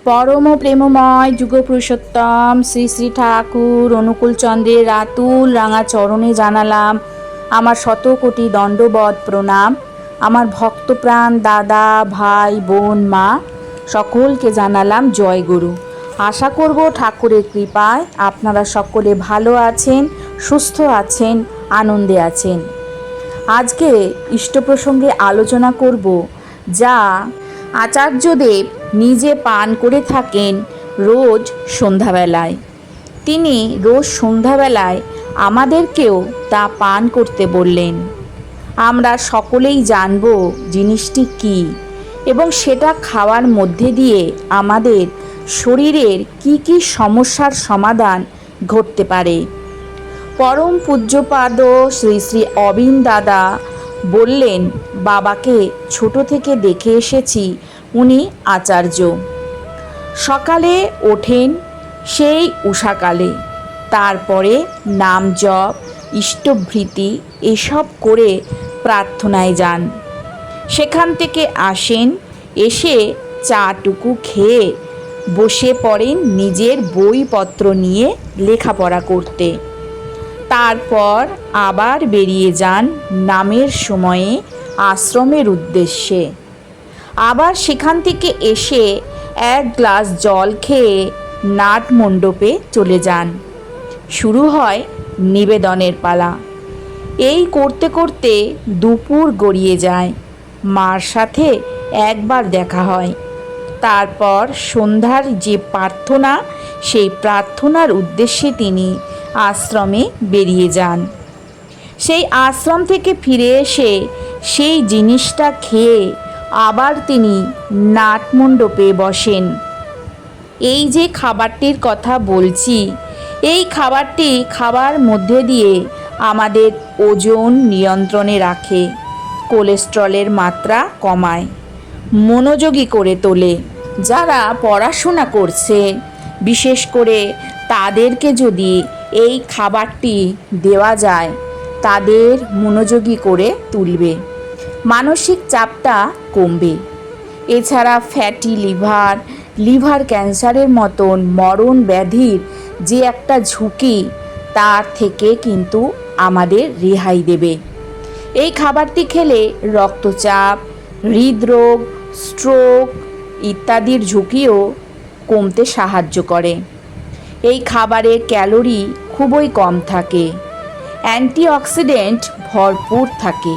পরম প্রেমময় যুগপুরুষোত্তম শ্রী শ্রী ঠাকুর অনুকূল চন্দ্রের রাতুল রাঙা চরণে জানালাম আমার শতকোটি দণ্ডবৎ প্রণাম। আমার ভক্তপ্রাণ দাদা ভাই বোন মা সকলকে জানালাম জয় গুরু। আশা করব ঠাকুরের কৃপায় আপনারা সকলে ভালো আছেন, সুস্থ আছেন, আনন্দে আছেন। আজকে ইষ্ট প্রসঙ্গে আলোচনা করব যা আচার্যদেব নিজে পান করে থাকেন রোজ সন্ধ্যাবেলায়। তিনি রোজ সন্ধ্যাবেলায় আমাদেরকেও তা পান করতে বললেন। আমরা সকলেই জানব জিনিসটি কী এবং সেটা খাওয়ার মধ্যে দিয়ে আমাদের শরীরের কি কি সমস্যার সমাধান ঘটতে পারে। পরম পূজ্যপাদ শ্রী শ্রী অবিন দাদা বললেন, বাবাকে ছোট থেকে দেখে এসেছি, উনি আচার্য। সকালে ওঠেন সেই উষাকালে, তারপরে নাম জপ ইষ্টভৃতি এসব করে প্রার্থনায় যান। সেখান থেকে আসেন, এসে চাটুকু খেয়ে বসে পড়েন নিজের বইপত্র নিয়ে লেখাপড়া করতে। তারপর আবার বেরিয়ে যান নামের সময়ে আশ্রমের উদ্দেশ্যে। আবার সেখান থেকে এসে এক গ্লাস জল খেয়ে নাট মণ্ডপে চলে যান। শুরু হয় নিবেদনের পালা। এই করতে করতে দুপুর গড়িয়ে যায়। মার সাথে একবার দেখা হয়। তারপর সন্ধ্যার যে প্রার্থনা, সেই প্রার্থনার উদ্দেশ্যে তিনি আশ্রমে বেরিয়ে যান। সেই আশ্রম থেকে ফিরে এসে সেই জিনিসটা খেয়ে আবার তিনি নাটমণ্ডপে বসেন। এই যে খাবারটির কথা বলছি, এই খাবারটি খাবার মধ্যে দিয়ে আমাদের ওজন নিয়ন্ত্রণে রাখে, কোলেস্টেরলের মাত্রা কমায়, মনোযোগী করে তোলে। যারা পড়াশোনা করছে বিশেষ করে তাদেরকে যদি এই খাবারটি দেওয়া যায়, তাদের মনোযোগী করে তুলবে, মানসিক চাপটা কমবে। এছাড়া ফ্যাটি লিভার ক্যান্সারের মতন মরণ ব্যাধির যে একটা ঝুঁকি, তার থেকে কিন্তু আমাদের রেহাই দেবে। এই খাবারটি খেলে রক্তচাপ, হৃদরোগ, স্ট্রোক ইত্যাদির ঝুঁকিও কমতে সাহায্য করে। এই খাবারে ক্যালোরি খুবই কম থাকে, অ্যান্টিঅক্সিডেন্ট ভরপুর থাকে,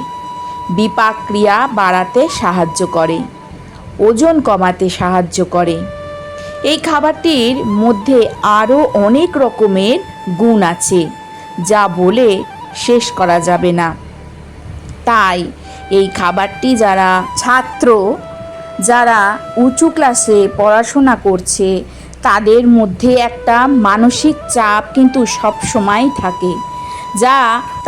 বিপাক ক্রিয়া বাড়াতে সাহায্য করে, ওজন কমাতে সাহায্য করে। এই খাবারটির মধ্যে আরও অনেক রকমের গুণ আছে, যা বলে শেষ করা যাবে না। তাই এই খাবারটি যারা ছাত্র, যারা উঁচু ক্লাসে পড়াশোনা করছে, তাদের মধ্যে একটা মানসিক চাপ কিন্তু সব সময় থাকে, যা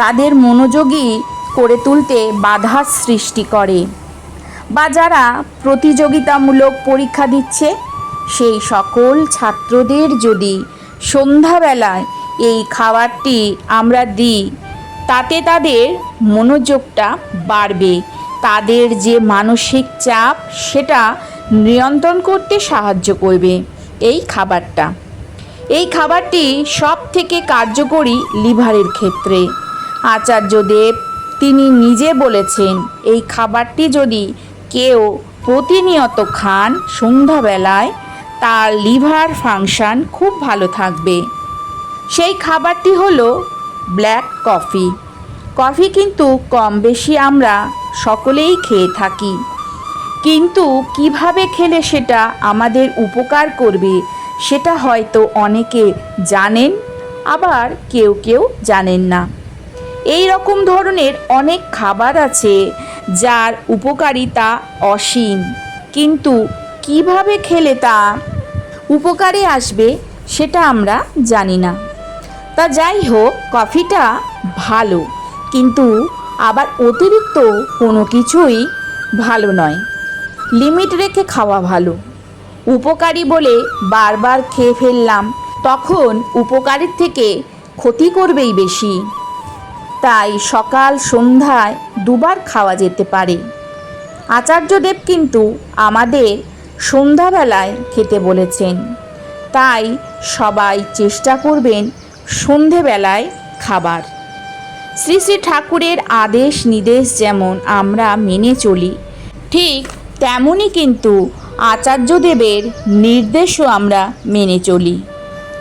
তাদের মনোযোগী করে তুলতে বাধা সৃষ্টি করে। বা যারা প্রতিযোগিতামূলক পরীক্ষা দিচ্ছে, সেই সকল ছাত্রদের যদি সন্ধ্যাবেলায় এই খাবারটি আমরা দিই, তাতে তাদের মনোযোগটা বাড়বে, তাদের যে মানসিক চাপ সেটা নিয়ন্ত্রণ করতে সাহায্য করবে এই খাবারটা। এই খাবারটি সব থেকে কার্যকরী লিভারের ক্ষেত্রে। আচার্যদেব তিনি নিজে বলেছেন, এই খাবারটি যদি কেউ প্রতিনিয়ত খান সন্ধ্যাবেলায়, তার লিভার ফাংশন খুব ভালো থাকবে। সেই খাবারটি হলো ব্ল্যাক কফি। কফি কিন্তু কম বেশি আমরা সকলেই খেয়ে থাকি, কিন্তু কিভাবে খেলে সেটা আমাদের উপকার করবে সেটা হয়তো অনেকে জানেন, আবার কেউ কেউ জানেন না। এই রকম ধরনের অনেক খাবার আছে যার উপকারিতা অসীম, কিন্তু কিভাবে খেলে তা উপকারে আসবে সেটা আমরা জানি না। তা যাই হোক, কফিটা ভালো, কিন্তু আবার অতিরিক্ত কোনো কিছুই ভালো নয়। লিমিট রেখে খাওয়া ভালো। উপকারী বলে বারবার খেয়ে ফেললাম, তখন উপকারীর থেকে ক্ষতি করবেই বেশি। তাই সকাল সন্ধ্যায় দুবার খাওয়া যেতে পারে। আচার্যদেব কিন্তু আমাদের সন্ধ্যাবেলায় খেতে বলেছেন। তাই সবাই চেষ্টা করবেন সন্ধেবেলায় খাবার। শ্রী শ্রী ঠাকুরের আদেশ নির্দেশ যেমন আমরা মেনে চলি, ঠিক তেমনই কিন্তু আচার্যদেবের নির্দেশও আমরা মেনে চলি।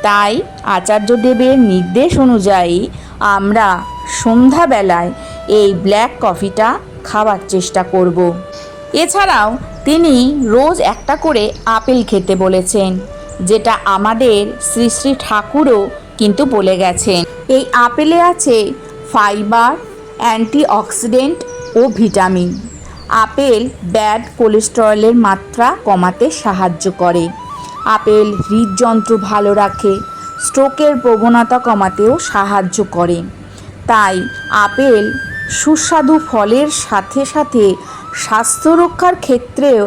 তাই আচার্যদেবের নির্দেশ অনুযায়ী আমরা সন্ধ্যাবেলায় এই ব্ল্যাক কফিটা খাওয়ার চেষ্টা করব। এছাড়াও তিনি রোজ একটা করে আপেল খেতে বলেছেন, যেটা আমাদের শ্রী শ্রী ঠাকুরও কিন্তু বলে গেছেন। এই আপেলে আছে ফাইবার, অ্যান্টিঅক্সিডেন্ট ও ভিটামিন। আপেল ব্যাড কোলেস্টেরলের মাত্রা কমাতে সাহায্য করে। আপেল হৃদযন্ত্র ভালো রাখে, স্ট্রোকের প্রবণতা কমাতেও সাহায্য করে। তাই আপেল সুস্বাদু ফলের সাথে সাথে স্বাস্থ্য রক্ষার ক্ষেত্রেও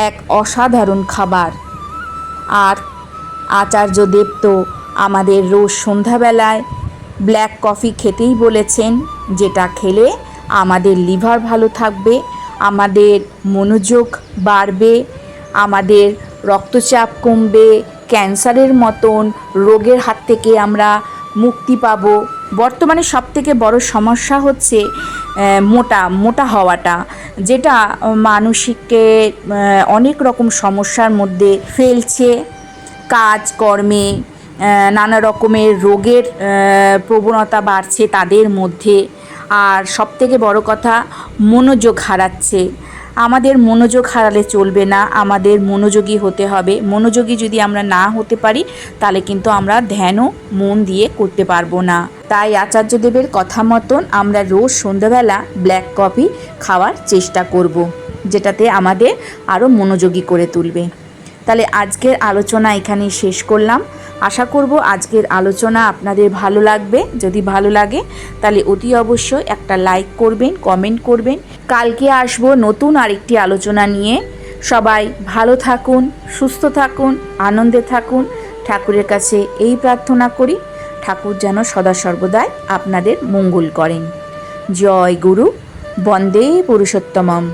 এক অসাধারণ খাবার। আর আচার্যদেব তো আমাদের রোজ সন্ধ্যাবেলায় ব্ল্যাক কফি খেতেই বলেছেন, যেটা খেলে আমাদের লিভার ভালো থাকবে, আমাদের মনোযোগ বাড়বে, আমাদের রক্তচাপ কমবে, ক্যান্সারের মতন রোগের হাত থেকে আমরা মুক্তি পাব। বর্তমানে সবথেকে বড় সমস্যা হচ্ছে মোটা হওয়াটা, যেটা মানুষকে অনেক রকম সমস্যার মধ্যে ফেলছে। কাজকর্মে নানা রকমের রোগের প্রবণতা বাড়ছে তাদের মধ্যে। আর সবথেকে বড় কথা, মনোযোগ হারাচ্ছে। আমাদের মনোযোগ হারালে চলবে না, আমাদের মনোযোগী হতে হবে। মনোযোগী যদি আমরা না হতে পারি তাহলে কিন্তু আমরা ধ্যানও মন দিয়ে করতে পারবো না। তাই আচার্যদেবের কথা মতন আমরা রোজ সন্ধ্যাবেলা ব্ল্যাক কফি খাওয়ার চেষ্টা করব, যেটাতে আমাদের আরও মনোযোগী করে তুলবে। তাহলে আজকের আলোচনা এখানেই শেষ করলাম। আশা করব আজকের আলোচনা আপনাদের ভালো লাগবে। যদি ভালো লাগে তাহলে অতি অবশ্যই একটা লাইক করবেন, কমেন্ট করবেন। কালকে আসবো নতুন আরেকটি আলোচনা নিয়ে। সবাই ভালো থাকুন, সুস্থ থাকুন, আনন্দে থাকুন। ঠাকুরের কাছে এই প্রার্থনা করি, ঠাকুর যেন সদা সর্বদাই আপনাদের মঙ্গল করেন। জয় গুরু, বন্দে পুরুষোত্তমম।